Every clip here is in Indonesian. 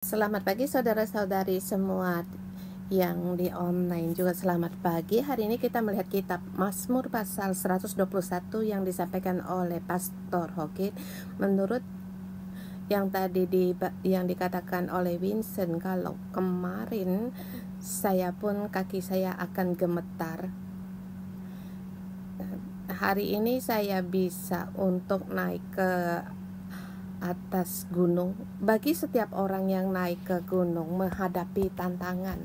Selamat pagi saudara-saudari semua yang di online juga selamat pagi. Hari ini kita melihat kitab Mazmur pasal 121 yang disampaikan oleh Pastor Hoki. Menurut yang tadi yang dikatakan oleh Vincent, kalau kemarin saya pun kaki saya akan gemetar. Hari ini saya bisa untuk naik ke atas gunung. Bagi setiap orang yang naik ke gunung menghadapi tantangan,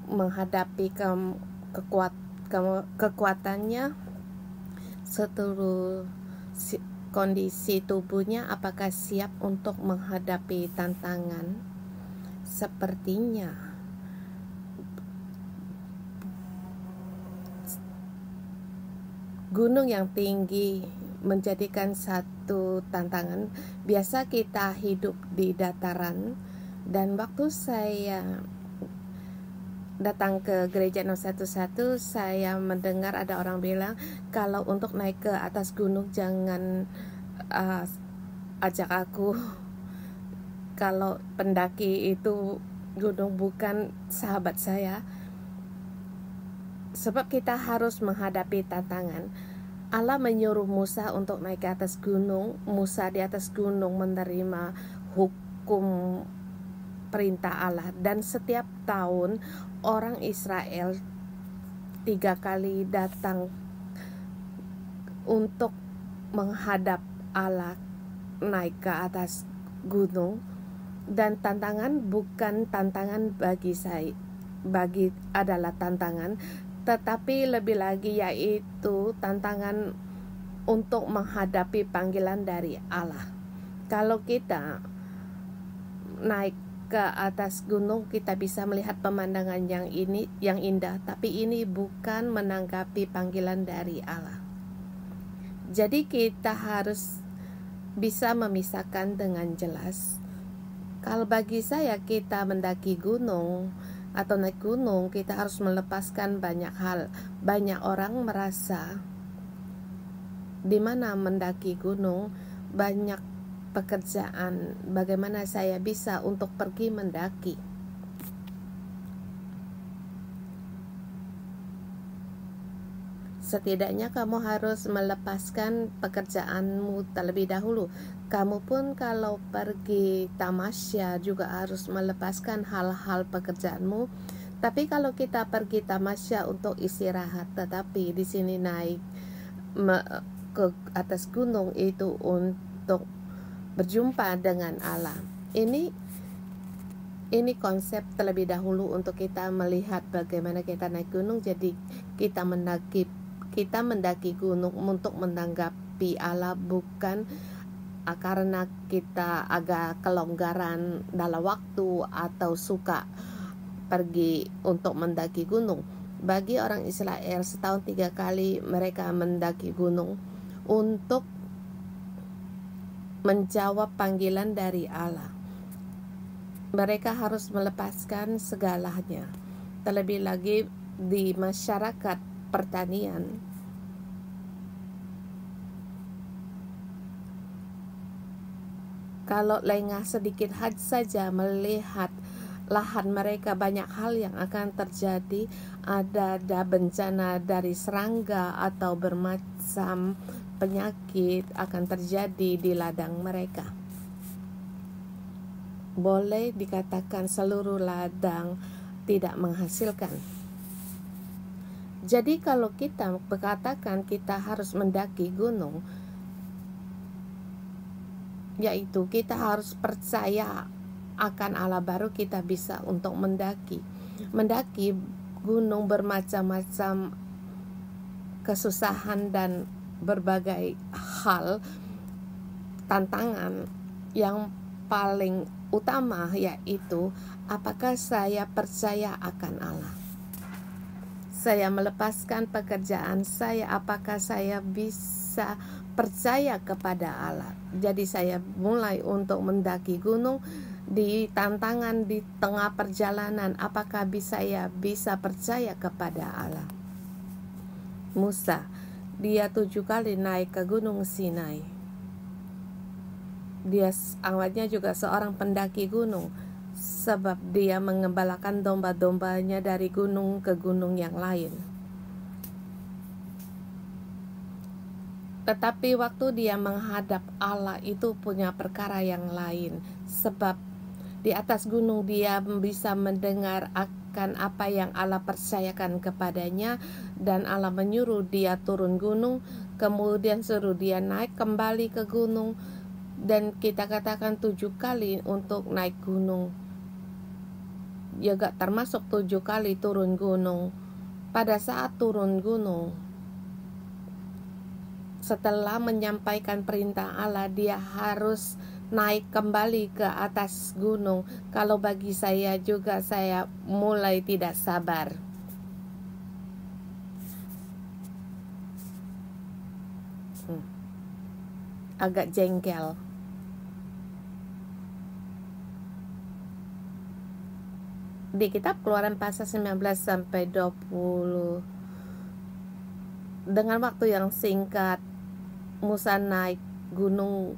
menghadapi kekuatannya, seluruh kondisi tubuhnya, apakah siap untuk menghadapi tantangan? Sepertinya gunung yang tinggi menjadikan satu tantangan. Biasa kita hidup di dataran, dan waktu saya datang ke gereja 011, saya mendengar ada orang bilang kalau untuk naik ke atas gunung jangan ajak aku. Kalau pendaki itu gunung bukan sahabat saya, sebab kita harus menghadapi tantangan. Allah menyuruh Musa untuk naik ke atas gunung. Musa di atas gunung menerima hukum perintah Allah, dan setiap tahun orang Israel 3 kali datang untuk menghadap Allah, naik ke atas gunung. Dan tantangan bukan tantangan bagi saya, adalah tantangan, tetapi lebih lagi yaitu tantangan untuk menghadapi panggilan dari Allah. Kalau kita naik ke atas gunung, kita bisa melihat pemandangan yang indah, tapi ini bukan menanggapi panggilan dari Allah. Jadi kita harus bisa memisahkan dengan jelas. Kalau bagi saya, kita mendaki gunung atau naik gunung, kita harus melepaskan banyak hal. Banyak orang merasa di mana mendaki gunung banyak pekerjaan. Bagaimana saya bisa untuk pergi mendaki? Setidaknya kamu harus melepaskan pekerjaanmu terlebih dahulu. Kamu pun kalau pergi tamasya juga harus melepaskan hal-hal pekerjaanmu. Tapi kalau kita pergi tamasya untuk istirahat, tetapi di sini naik ke atas gunung itu untuk berjumpa dengan Allah. Ini konsep terlebih dahulu untuk kita melihat bagaimana kita naik gunung. Jadi kita mendaki gunung untuk menanggapi Allah, bukan karena kita agak kelonggaran dalam waktu atau suka pergi untuk mendaki gunung. Bagi orang Israel setahun 3 kali mereka mendaki gunung untuk menjawab panggilan dari Allah. Mereka harus melepaskan segalanya. Terlebih lagi di masyarakat pertanian, kalau lengah sedikit saja melihat lahan mereka, banyak hal yang akan terjadi. Ada bencana dari serangga atau bermacam penyakit akan terjadi di ladang mereka. Boleh dikatakan seluruh ladang tidak menghasilkan. Jadi kalau kita berkatakan kita harus mendaki gunung, yaitu kita harus percaya akan Allah, baru kita bisa untuk mendaki gunung. Bermacam-macam kesusahan dan berbagai hal tantangan. Yang paling utama yaitu apakah saya percaya akan Allah. Saya melepaskan pekerjaan saya, apakah saya bisa percaya kepada Allah. Jadi saya mulai untuk mendaki gunung. Di tantangan di tengah perjalanan, apakah saya bisa percaya kepada Allah. Musa, dia 7 kali naik ke gunung Sinai. Dia awalnya juga seorang pendaki gunung, sebab dia mengembalakan domba-dombanya dari gunung ke gunung yang lain. Tetapi waktu dia menghadap Allah itu punya perkara yang lain, sebab di atas gunung dia bisa mendengar akan apa yang Allah percayakan kepadanya, dan Allah menyuruh dia turun gunung, kemudian suruh dia naik kembali ke gunung, dan kita katakan 7 kali untuk naik gunung, juga termasuk 7 kali turun gunung. Pada saat turun gunung, setelah menyampaikan perintah Allah, dia harus naik kembali ke atas gunung. Kalau bagi saya juga, saya mulai tidak sabar. Agak jengkel. Di kitab Keluaran pasal 19 sampai 20, dengan waktu yang singkat, Musa naik gunung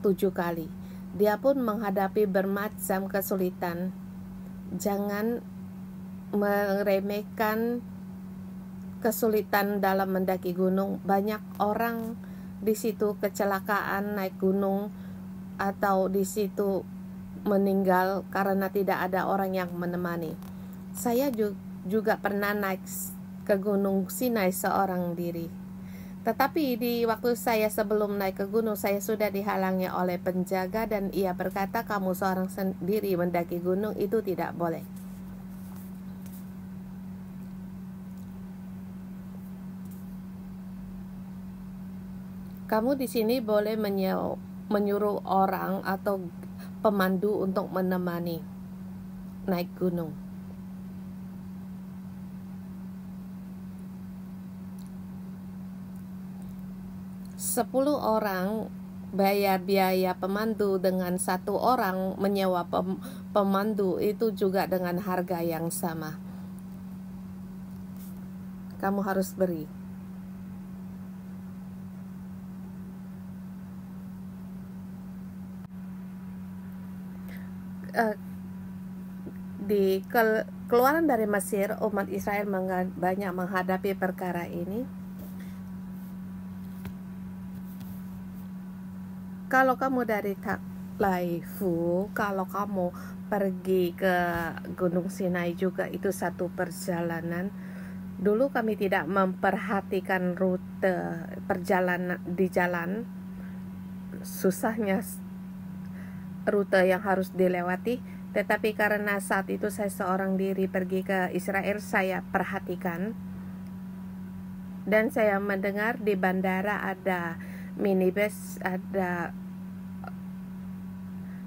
7 kali. Dia pun menghadapi bermacam kesulitan. Jangan meremehkan kesulitan dalam mendaki gunung. Banyak orang di situ kecelakaan naik gunung, atau di situ meninggal karena tidak ada orang yang menemani. Saya juga pernah naik ke Gunung Sinai seorang diri. Tetapi di waktu saya sebelum naik ke gunung, saya sudah dihalangi oleh penjaga, dan ia berkata, kamu seorang sendiri mendaki gunung, itu tidak boleh. Kamu di sini boleh menyuruh orang atau pemandu untuk menemani naik gunung. Sepuluh orang bayar biaya pemandu, dengan 1 orang menyewa pemandu itu juga dengan harga yang sama. Kamu harus beri. Di keluaran dari Mesir, umat Israel banyak menghadapi perkara ini. Kalau kamu dari Taklaifu, kalau kamu pergi ke Gunung Sinai juga, itu satu perjalanan. Dulu kami tidak memperhatikan rute perjalanan di jalan, susahnya rute yang harus dilewati. Tetapi karena saat itu saya seorang diri pergi ke Israel, saya perhatikan. Dan saya mendengar di bandara ada minibus, ada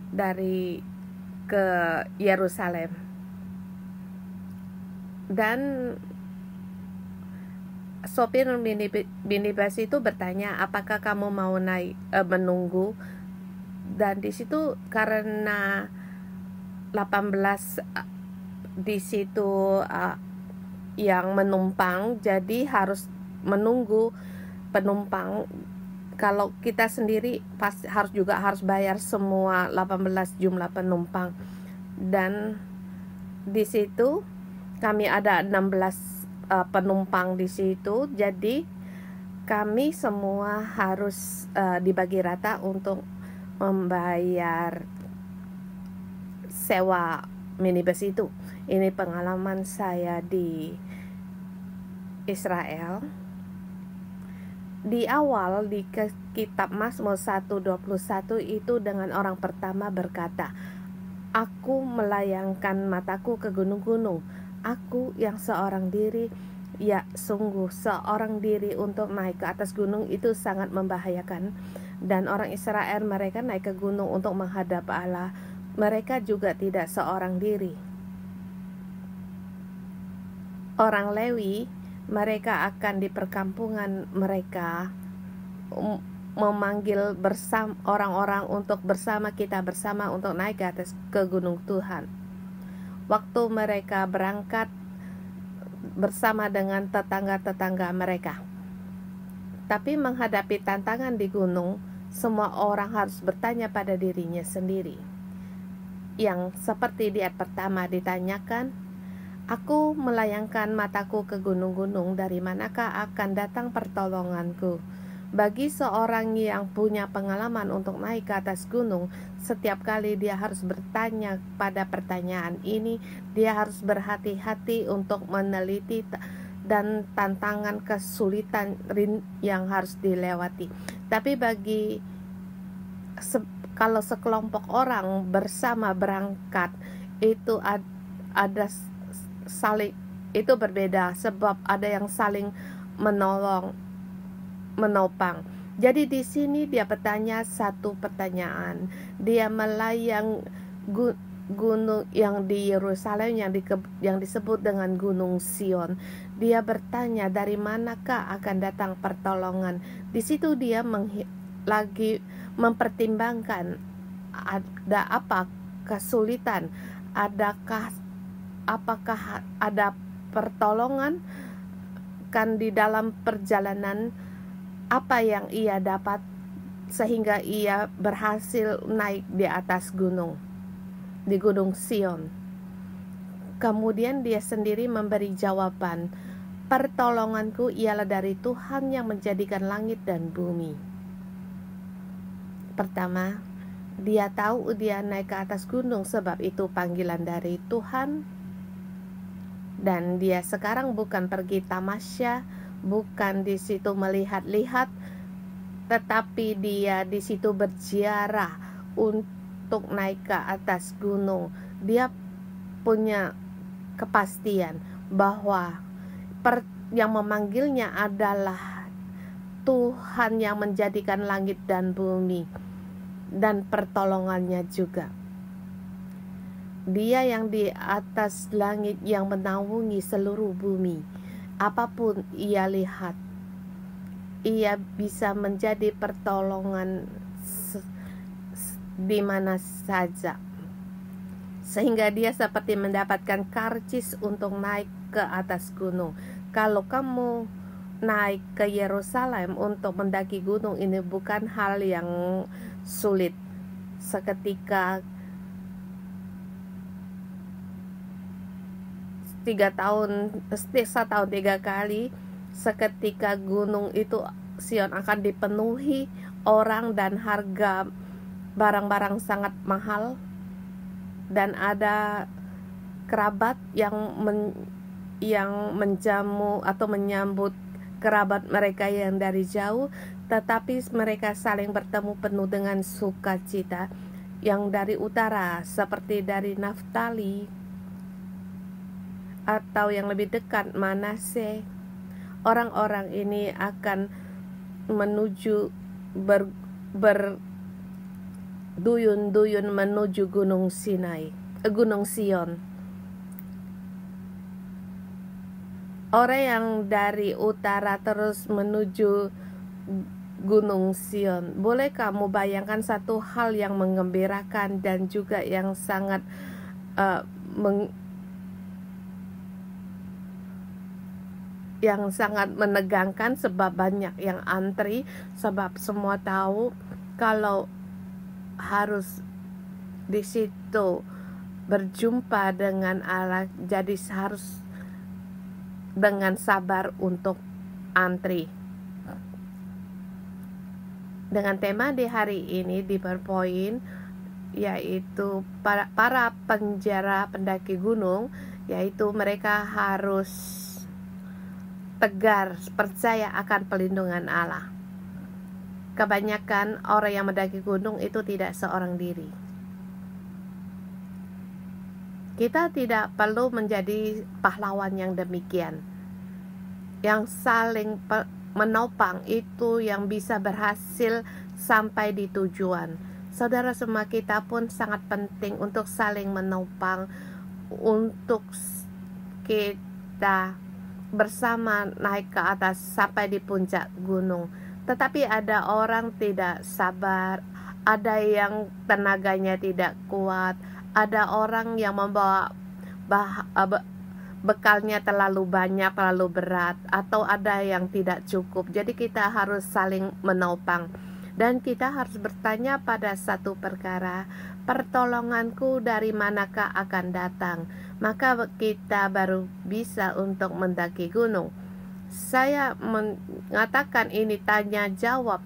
dari ke Yerusalem. Dan sopir minibus itu bertanya, apakah kamu mau naik menunggu? Dan di situ karena 18 di situ yang menumpang, jadi harus menunggu penumpang. Kalau kita sendiri harus bayar semua 18 jumlah penumpang. Dan di situ kami ada 16 penumpang di situ, jadi kami semua harus dibagi rata untuk membayar sewa minibus itu. Ini pengalaman saya di Israel. Di awal di kitab Mazmur 1:21 itu, dengan orang pertama berkata, aku melayangkan mataku ke gunung-gunung, aku yang seorang diri. Ya, sungguh seorang diri untuk naik ke atas gunung itu sangat membahayakan. Dan orang Israel, mereka naik ke gunung untuk menghadap Allah, mereka juga tidak seorang diri. Orang Lewi, mereka akan di perkampungan mereka memanggil orang-orang untuk bersama kita bersama untuk naik ke atas ke gunung Tuhan. Waktu mereka berangkat bersama dengan tetangga-tetangga mereka. Tapi menghadapi tantangan di gunung, semua orang harus bertanya pada dirinya sendiri. Yang seperti di ayat pertama ditanyakan, aku melayangkan mataku ke gunung-gunung, dari manakah akan datang pertolonganku? Bagi seorang yang punya pengalaman untuk naik ke atas gunung, setiap kali dia harus bertanya pada pertanyaan ini, dia harus berhati-hati untuk meneliti dan tantangan kesulitan yang harus dilewati. Tapi kalau sekelompok orang bersama berangkat, itu ada saling, itu berbeda, sebab ada yang saling menopang. Jadi di sini dia bertanya satu pertanyaan. Dia melayang gunung yang di Yerusalem yang disebut dengan Gunung Sion. Dia bertanya, dari manakah akan datang pertolongan? Di situ dia lagi mempertimbangkan, ada apa kesulitan, apakah ada pertolongan kan di dalam perjalanan, apa yang ia dapat sehingga ia berhasil naik di atas gunung, di Gunung Sion. Kemudian dia sendiri memberi jawaban, pertolonganku ialah dari Tuhan yang menjadikan langit dan bumi. Pertama, dia tahu dia naik ke atas gunung sebab itu panggilan dari Tuhan. Dan dia sekarang bukan pergi tamasya, bukan di situ melihat-lihat, tetapi dia di situ berziarah untuk naik ke atas gunung. Dia punya kepastian bahwa yang memanggilnya adalah Tuhan yang menjadikan langit dan bumi, dan pertolongannya juga. Dia yang di atas langit yang menaungi seluruh bumi. Apapun ia lihat, ia bisa menjadi pertolongan di mana saja. Sehingga dia seperti mendapatkan karcis untuk naik ke atas gunung. Kalau kamu naik ke Yerusalem untuk mendaki gunung, ini bukan hal yang sulit. Seketika 1 tahun 3 kali, seketika gunung itu Sion akan dipenuhi orang dan harga barang-barang sangat mahal, dan ada kerabat yang menjamu atau menyambut kerabat mereka yang dari jauh, tetapi mereka saling bertemu penuh dengan sukacita. Yang dari utara seperti dari Naftali, atau yang lebih dekat Manase, orang-orang ini akan menuju berduyun-duyun menuju Gunung Sion. Orang yang dari utara terus menuju Gunung Sion. Boleh kamu bayangkan satu hal yang menggembirakan dan juga yang sangat menegangkan, sebab banyak yang antri, sebab semua tahu kalau harus di situ berjumpa dengan Allah, jadi harus dengan sabar untuk antri. Dengan tema di hari ini di PowerPoint, yaitu para penjara pendaki gunung, yaitu mereka harus tegar, percaya akan pelindungan Allah. Kebanyakan orang yang mendaki gunung itu tidak seorang diri. Kita tidak perlu menjadi pahlawan yang demikian. Yang saling menopang itu yang bisa berhasil sampai di tujuan. Saudara semua, kita pun sangat penting untuk saling menopang, untuk kita bersama naik ke atas sampai di puncak gunung. Tetapi ada orang tidak sabar, ada yang tenaganya tidak kuat, ada orang yang membawa bekalnya terlalu banyak, terlalu berat, atau ada yang tidak cukup. Jadi kita harus saling menopang. Dan kita harus bertanya pada satu perkara, pertolonganku dari manakah akan datang? Maka kita baru bisa untuk mendaki gunung. Saya mengatakan ini tanya jawab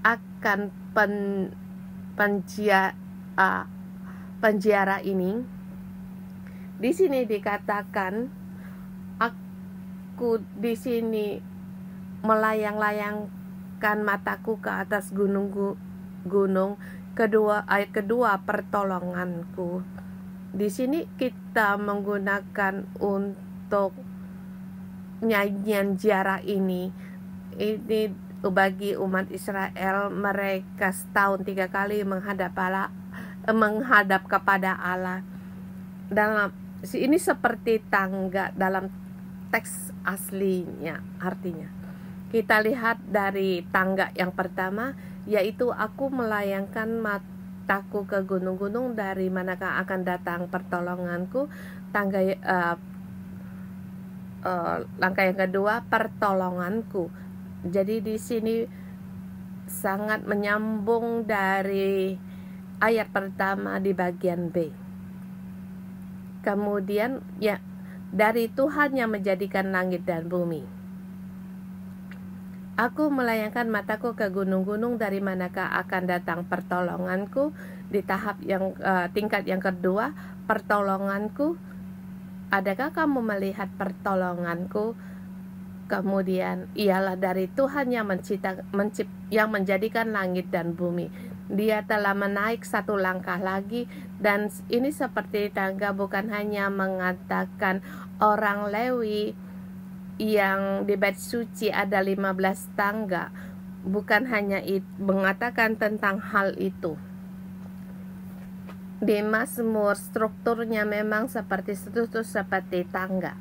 akan penjara ini. Di sini dikatakan, aku di sini melayang-layangkan mataku ke atas gunung. Ayat kedua, pertolonganku. Di sini kita menggunakan untuk nyanyian ziarah ini bagi umat Israel. Mereka setahun 3 kali menghadap kepada Allah. Dalam ini seperti tangga dalam teks aslinya. Artinya kita lihat dari tangga yang pertama, yaitu aku melayangkan mataku ke gunung-gunung, dari manakah akan datang pertolonganku. Langkah yang kedua, pertolonganku. Jadi di sini sangat menyambung dari ayat pertama di bagian B. Kemudian ya, dari Tuhan yang menjadikan langit dan bumi. Aku melayangkan mataku ke gunung-gunung, dari manakah akan datang pertolonganku. Di tingkat yang kedua, pertolonganku. Adakah kamu melihat pertolonganku? Kemudian ialah dari Tuhan yang menjadikan langit dan bumi. Dia telah menaik satu langkah lagi, dan ini seperti tangga, bukan hanya mengatakan orang Lewi yang di bait suci ada 15 tangga, bukan hanya mengatakan tentang hal itu. Di Mazmur strukturnya memang seperti tangga.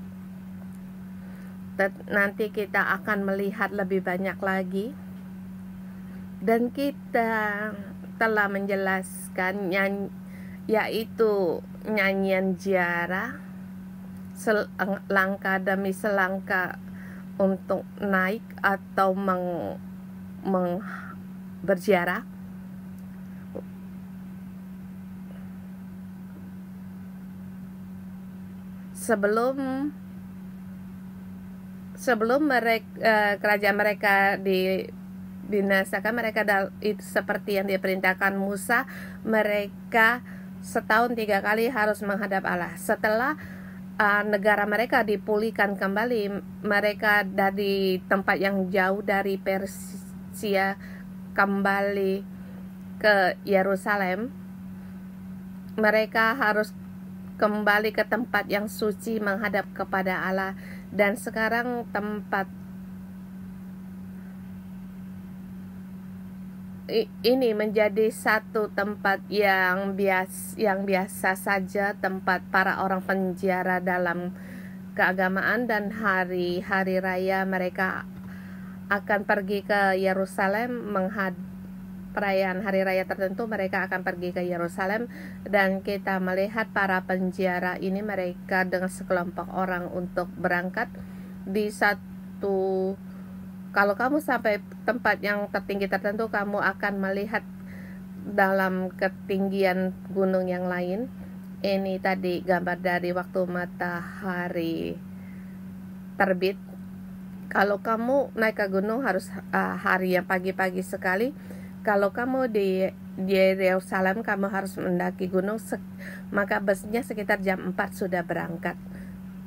Nanti kita akan melihat lebih banyak lagi, dan kita telah menjelaskan yaitu nyanyian ziarah, selangkah demi selangkah untuk naik atau berziarah. Sebelum kerajaan mereka dibinasakan, mereka itu seperti yang diperintahkan Musa, mereka setahun 3 kali harus menghadap Allah. Setelah negara mereka dipulihkan kembali, mereka dari tempat yang jauh dari Persia kembali ke Yerusalem, mereka harus kembali ke tempat yang suci menghadap kepada Allah. Dan sekarang tempat ini menjadi satu tempat yang biasa saja, tempat para orang penjara dalam keagamaan, dan hari-hari raya mereka akan pergi ke Yerusalem. Perayaan hari raya tertentu mereka akan pergi ke Yerusalem, dan kita melihat para penjara ini, mereka dengan sekelompok orang untuk berangkat di satu. Kalau kamu sampai tempat yang tertinggi tertentu, kamu akan melihat dalam ketinggian gunung yang lain. Ini tadi gambar dari waktu matahari terbit. Kalau kamu naik ke gunung harus hari yang pagi-pagi sekali. Kalau kamu di Yerusalem, kamu harus mendaki gunung, maka busnya sekitar jam 4 sudah berangkat.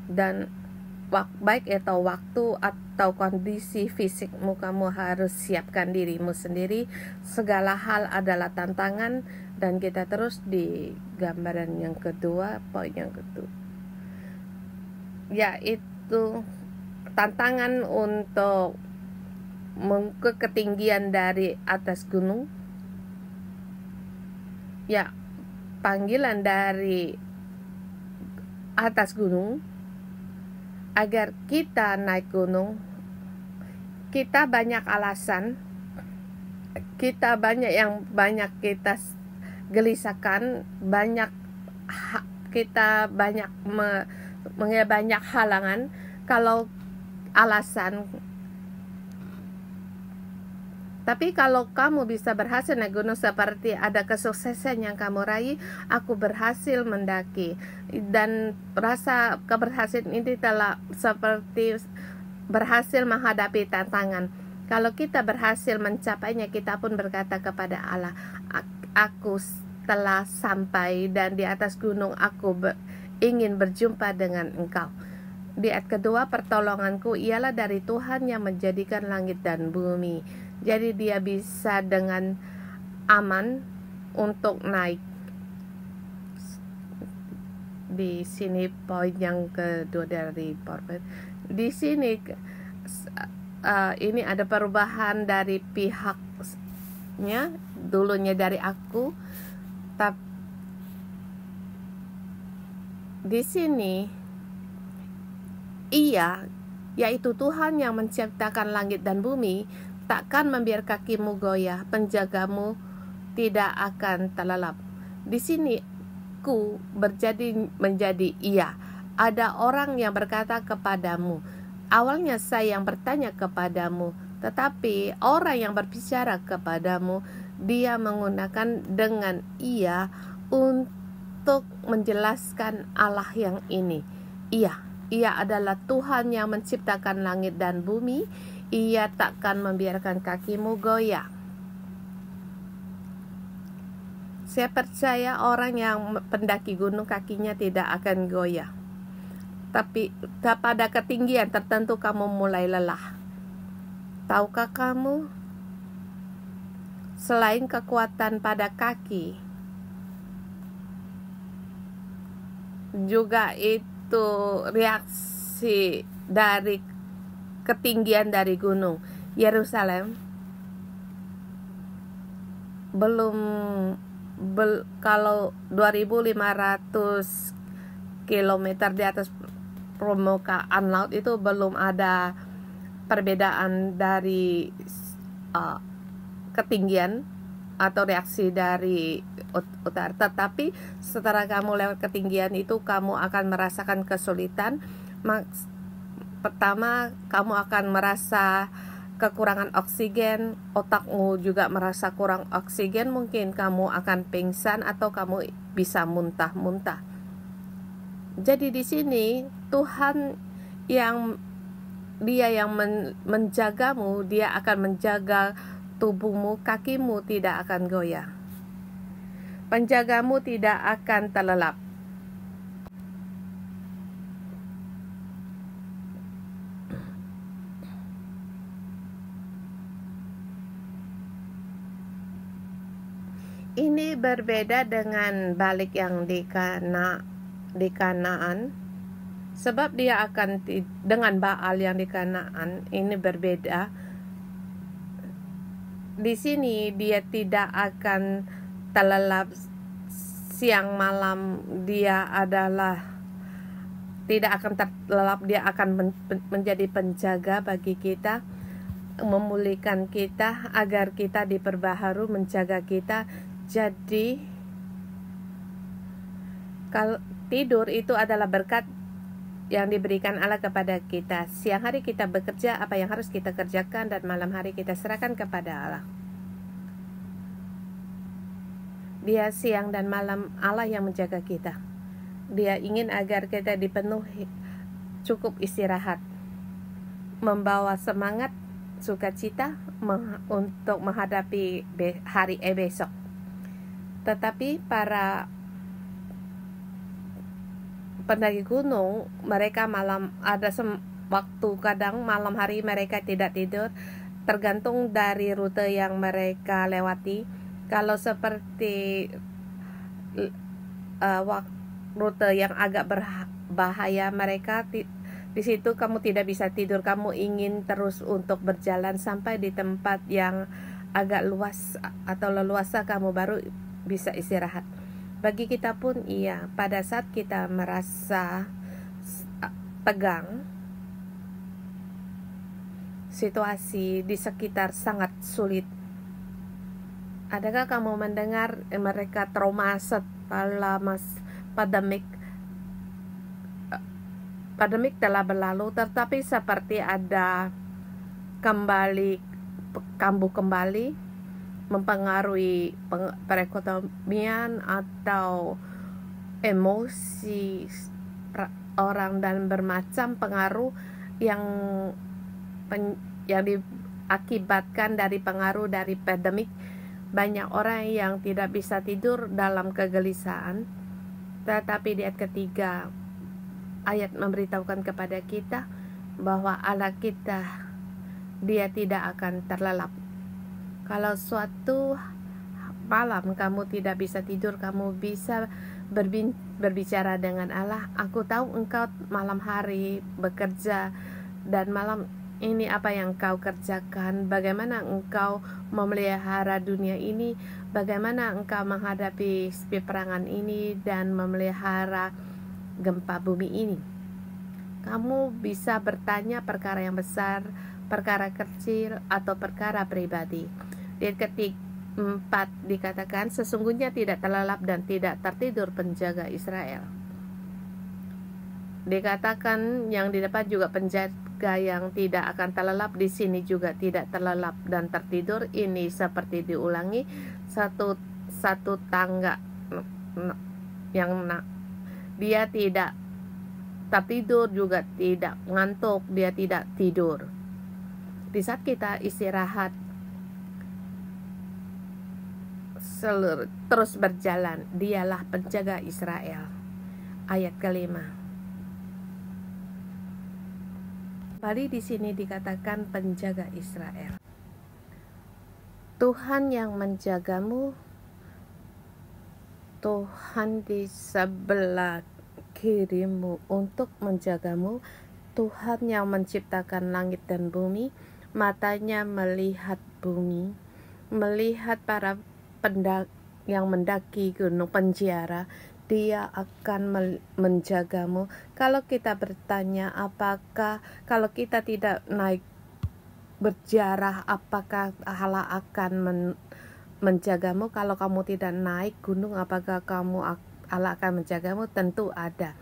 Dan baik itu waktu atau kondisi fisikmu, kamu harus siapkan dirimu sendiri. Segala hal adalah tantangan. Dan kita terus di gambaran yang kedua, poin yang kedua, yaitu tantangan untuk ke ketinggian dari atas gunung. Ya, panggilan dari atas gunung. Agar kita naik gunung, kita banyak alasan, kita banyak kita gelisahkan, kita banyak halangan. Kalau alasan Tapi kalau kamu bisa berhasil naik gunung seperti ada kesuksesan yang kamu raih, aku berhasil mendaki. Dan rasa keberhasilan ini telah seperti berhasil menghadapi tantangan. Kalau kita berhasil mencapainya, kita pun berkata kepada Allah, aku telah sampai dan di atas gunung aku ingin berjumpa dengan Engkau. Di ayat kedua, pertolonganku ialah dari Tuhan yang menjadikan langit dan bumi. Jadi dia bisa dengan aman untuk naik. Di sini poin yang kedua dari PowerPoint. Di sini ini ada perubahan dari pihaknya, dulunya dari aku, tapi di sini Ia, yaitu Tuhan yang menciptakan langit dan bumi, takkan membiarkan kakimu goyah, penjagamu tidak akan terlelap. Di sini ku menjadi Ia. Ada orang yang berkata kepadamu, awalnya saya yang bertanya kepadamu, tetapi orang yang berbicara kepadamu, dia menggunakan dengan Ia untuk menjelaskan Allah yang ini. Ia adalah Tuhan yang menciptakan langit dan bumi. Ia takkan membiarkan kakimu goyah. Saya percaya orang yang pendaki gunung kakinya tidak akan goyah. Tapi pada ketinggian tertentu kamu mulai lelah. Tahukah kamu, selain kekuatan pada kaki, juga itu reaksi dari ketinggian dari gunung Yerusalem kalau 2.500 km di atas permukaan laut itu belum ada perbedaan dari ketinggian atau reaksi dari utara. Tetapi setelah kamu lewat ketinggian itu, kamu akan merasakan kesulitan. Pertama, kamu akan merasa kekurangan oksigen, otakmu juga merasa kurang oksigen, mungkin kamu akan pingsan atau kamu bisa muntah-muntah. Jadi di sini Tuhan Dia yang menjagamu, Dia akan menjaga tubuhmu, kakimu tidak akan goyah. Penjagamu tidak akan terlelap. Ini berbeda dengan balik yang di Kanaan, sebab dia akan dengan Baal yang di Kanaan ini berbeda. Di sini dia tidak akan terlelap siang malam, dia tidak akan terlelap, dia akan menjadi penjaga bagi kita, memulihkan kita agar kita diperbaharui, menjaga kita. Jadi kalau tidur itu adalah berkat yang diberikan Allah kepada kita. Siang hari kita bekerja apa yang harus kita kerjakan, dan malam hari kita serahkan kepada Allah. Dia siang dan malam Allah yang menjaga kita. Dia ingin agar kita dipenuhi cukup istirahat, membawa semangat, sukacita untuk menghadapi hari besok. Tetapi para pendaki gunung, mereka waktu kadang malam hari mereka tidak tidur, tergantung dari rute yang mereka lewati. Kalau seperti rute yang agak berbahaya, mereka di situ kamu tidak bisa tidur, kamu ingin terus untuk berjalan sampai di tempat yang agak luas atau leluasa, kamu baru bisa istirahat. Bagi kita pun pada saat kita merasa tegang, situasi di sekitar sangat sulit, adakah kamu mendengar mereka trauma setelah pandemik telah berlalu, tetapi seperti ada kembali kambuh kembali, mempengaruhi perekonomian atau emosi orang, dan bermacam pengaruh yang diakibatkan dari pengaruh dari pandemik. Banyak orang yang tidak bisa tidur dalam kegelisahan, tetapi di ayat ketiga ayat memberitahukan kepada kita bahwa Allah kita, Dia tidak akan terlelap. Kalau suatu malam kamu tidak bisa tidur, kamu bisa berbicara dengan Allah. Aku tahu engkau malam hari bekerja, dan malam ini apa yang engkau kerjakan, bagaimana engkau memelihara dunia ini, bagaimana engkau menghadapi peperangan ini dan memelihara gempa bumi ini. Kamu bisa bertanya perkara yang besar, perkara kecil, atau perkara pribadi. Di ayat 4 dikatakan, sesungguhnya tidak terlelap dan tidak tertidur penjaga Israel. Dikatakan yang di depan juga penjaga yang tidak akan terlelap, di sini juga tidak terlelap dan tertidur. Ini seperti diulangi satu tangga yang dia tidak tertidur juga tidak ngantuk, dia tidak tidur. Di saat kita istirahat, terus berjalan, dialah penjaga Israel. Ayat kelima. Kembali di sini dikatakan penjaga Israel. Tuhan yang menjagamu, Tuhan di sebelah kirimu untuk menjagamu, Tuhan yang menciptakan langit dan bumi, matanya melihat bumi, melihat para yang mendaki gunung penjara. Dia akan menjagamu. Kalau kita bertanya, apakah kalau kita tidak naik berjarah, apakah Allah akan menjagamu? Kalau kamu tidak naik gunung, apakah Allah akan menjagamu? Tentu ada,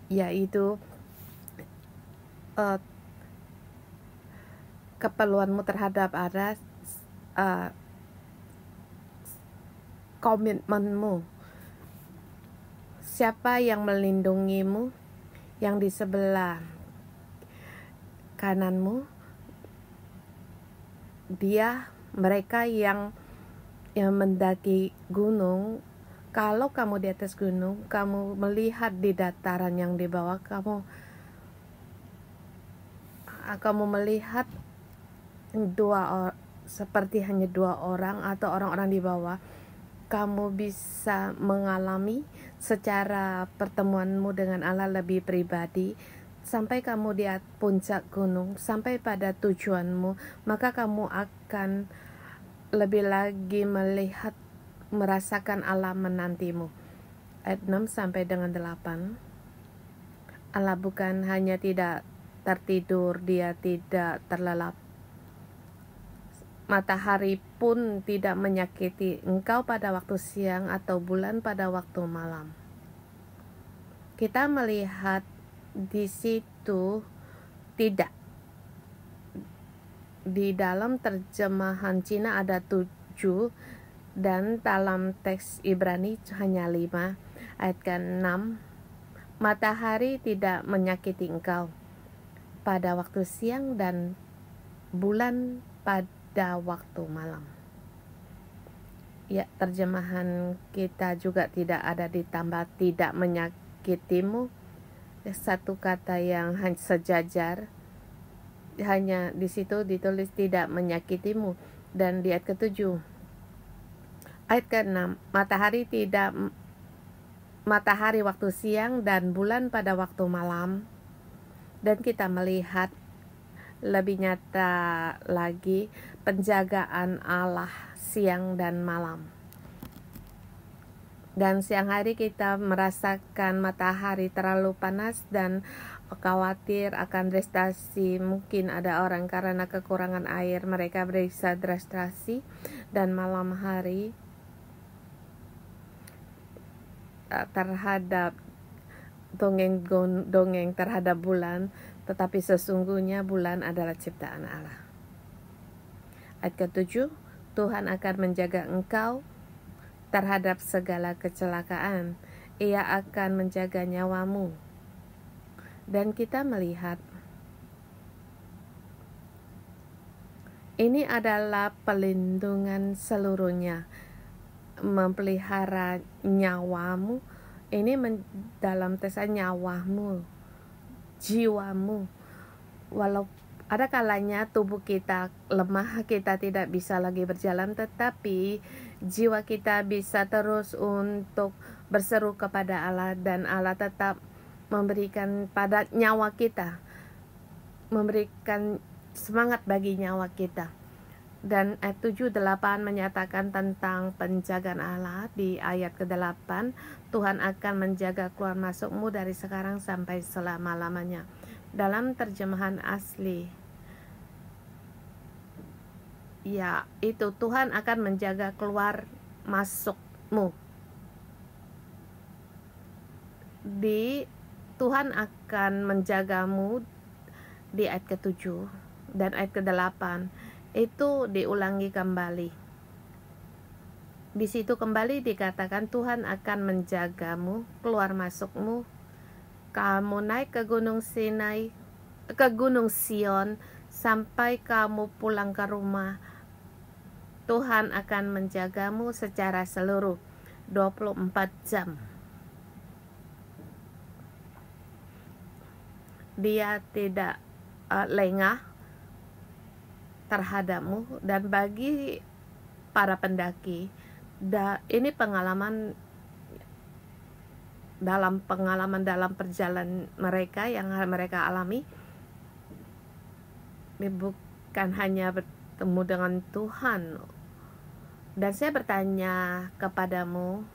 yaitu keperluanmu terhadap Allah, komitmenmu. Siapa yang melindungimu? Yang di sebelah kananmu, mereka yang mendaki gunung. Kalau kamu di atas gunung, kamu melihat di dataran yang di bawah, kamu melihat seperti hanya dua orang atau orang-orang di bawah. Kamu bisa mengalami secara pertemuanmu dengan Allah lebih pribadi, sampai kamu di puncak gunung, sampai pada tujuanmu, maka kamu akan lebih lagi merasakan Allah menantimu. Ayat 6 sampai dengan 8. Allah bukan hanya tidak tertidur, Dia tidak terlelap. Matahari pun tidak menyakiti engkau pada waktu siang atau bulan pada waktu malam. Kita melihat di situ tidak. Di dalam terjemahan Cina ada 7 dan dalam teks Ibrani hanya 5. Ayat ke-6, matahari tidak menyakiti engkau pada waktu siang dan bulan pada waktu malam. Ya, terjemahan kita juga tidak ada ditambah tidak menyakitimu, satu kata yang sejajar, hanya di situ ditulis tidak menyakitimu. Dan di ayat ke-7, ayat ke-6, matahari waktu siang dan bulan pada waktu malam. Dan kita melihat lebih nyata lagi penjagaan Allah siang dan malam. Dan siang hari kita merasakan matahari terlalu panas dan khawatir akan dehidrasi. Mungkin ada orang karena kekurangan air, mereka bisa dehidrasi. Dan malam hari terhadap dongeng terhadap bulan, tetapi sesungguhnya bulan adalah ciptaan Allah. Ayat ke-7, Tuhan akan menjaga engkau terhadap segala kecelakaan. Ia akan menjaga nyawamu. Dan kita melihat ini adalah pelindungan seluruhnya, memelihara nyawamu. Ini dalam tesan nyawamu, jiwamu. Walau ada kalanya tubuh kita lemah, kita tidak bisa lagi berjalan, tetapi jiwa kita bisa terus untuk berseru kepada Allah, dan Allah tetap memberikan pada nyawa kita, memberikan semangat bagi nyawa kita. Dan ayat 7-8 menyatakan tentang penjagaan Allah. Di ayat ke-8, Tuhan akan menjaga keluar masukmu dari sekarang sampai selama-lamanya. Dalam terjemahan asli, ya itu Tuhan akan menjaga keluar masukmu. Tuhan akan menjagamu di ayat ke-7 dan ayat ke-8 itu diulangi kembali. Di situ kembali dikatakan Tuhan akan menjagamu keluar masukmu. Kamu naik ke Gunung Sinai, ke Gunung Sion, sampai kamu pulang ke rumah. Tuhan akan menjagamu secara seluruh 24 jam. Dia tidak lengah terhadapmu. Dan bagi para pendaki, ini pengalaman dalam perjalanan mereka yang mereka alami, bukan hanya bertemu dengan Tuhan. Dan saya bertanya kepadamu,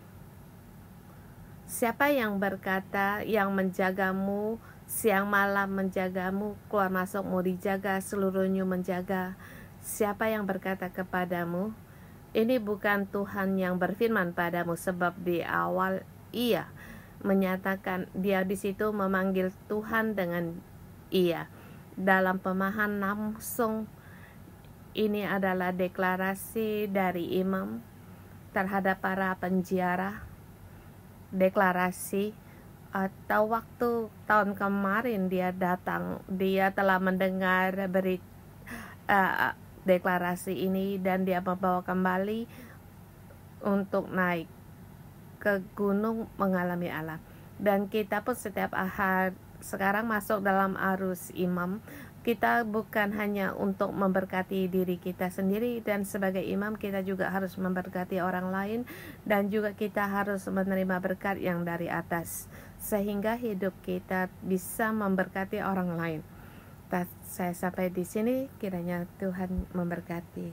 siapa yang berkata yang menjagamu siang malam, menjagamu keluar masukmu dijaga, seluruhnya menjaga? Siapa yang berkata kepadamu? Ini bukan Tuhan yang berfirman padamu, sebab di awal Ia menyatakan, dia di situ memanggil Tuhan dengan Ia. Dalam pemahaman langsung, ini adalah deklarasi dari imam terhadap para penziarah. Deklarasi atau waktu tahun kemarin dia datang, dia telah mendengar deklarasi ini, dan dia membawa kembali untuk naik ke gunung mengalami Allah. Dan kita pun setiap ahad sekarang masuk dalam arus imam. Kita bukan hanya untuk memberkati diri kita sendiri, dan sebagai imam kita juga harus memberkati orang lain, dan juga kita harus menerima berkat yang dari atas, sehingga hidup kita bisa memberkati orang lain. Saya sampai di sini, kiranya Tuhan memberkati.